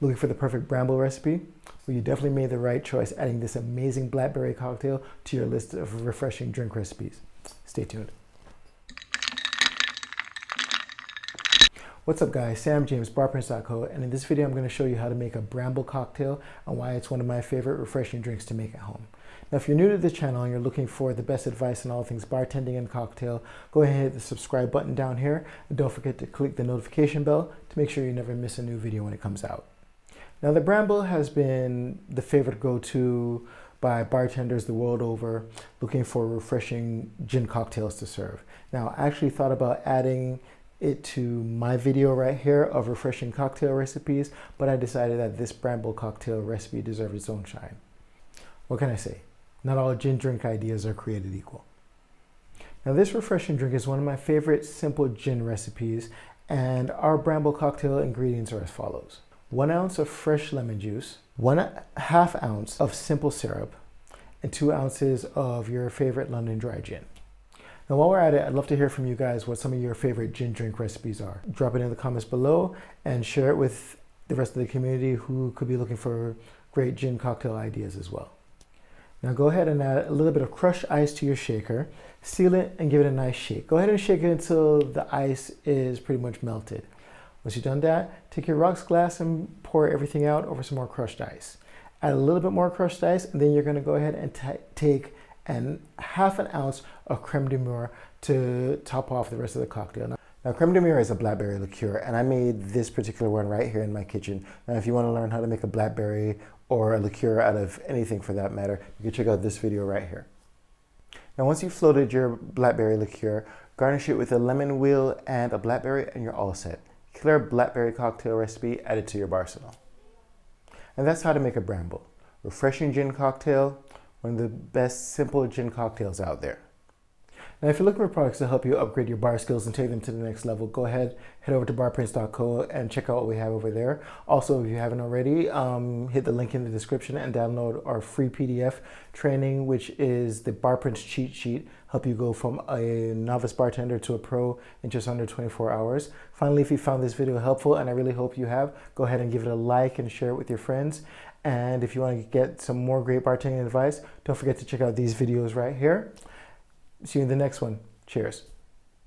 Looking for the perfect Bramble recipe? Well, you definitely made the right choice adding this amazing blackberry cocktail to your list of refreshing drink recipes. Stay tuned. What's up guys, Sam James, Barprints.co, and in this video I'm going to show you how to make a Bramble cocktail and why it's one of my favorite refreshing drinks to make at home. Now if you're new to the channel and you're looking for the best advice on all things bartending and cocktail, go ahead and hit the subscribe button down here and don't forget to click the notification bell to make sure you never miss a new video when it comes out. Now the Bramble has been the favorite go-to by bartenders the world over looking for refreshing gin cocktails to serve. Now I actually thought about adding it to my video right here of refreshing cocktail recipes, but I decided that this Bramble cocktail recipe deserves its own shine. What can I say? Not all gin drink ideas are created equal. Now this refreshing drink is one of my favorite simple gin recipes, and our Bramble cocktail ingredients are as follows. 1 ounce of fresh lemon juice, 1/2 ounce of simple syrup, and 2 ounces of your favorite London dry gin. Now while we're at it, I'd love to hear from you guys what some of your favorite gin drink recipes are. Drop it in the comments below and share it with the rest of the community who could be looking for great gin cocktail ideas as well. Now go ahead and add a little bit of crushed ice to your shaker, seal it and give it a nice shake. Go ahead and shake it until the ice is pretty much melted. Once you've done that, take your rocks glass and pour everything out over some more crushed ice. Add a little bit more crushed ice, and then you're going to go ahead and take half an ounce of creme de menthe to top off the rest of the cocktail. Now creme de menthe is a blackberry liqueur, and I made this particular one right here in my kitchen. Now if you want to learn how to make a blackberry or a liqueur out of anything for that matter, you can check out this video right here. Now once you've floated your blackberry liqueur, garnish it with a lemon wheel and a blackberry and you're all set. Killer blackberry cocktail recipe added to your arsenal. And that's how to make a Bramble. Refreshing gin cocktail, one of the best simple gin cocktails out there. Now if you're looking for products to help you upgrade your bar skills and take them to the next level, go ahead, head over to barprints.co and check out what we have over there. Also, if you haven't already, hit the link in the description and download our free PDF training, which is the Barprints cheat sheet, help you go from a novice bartender to a pro in just under 24 hours. Finally, if you found this video helpful, and I really hope you have, go ahead and give it a like and share it with your friends. And if you want to get some more great bartending advice, don't forget to check out these videos right here. See you in the next one. Cheers.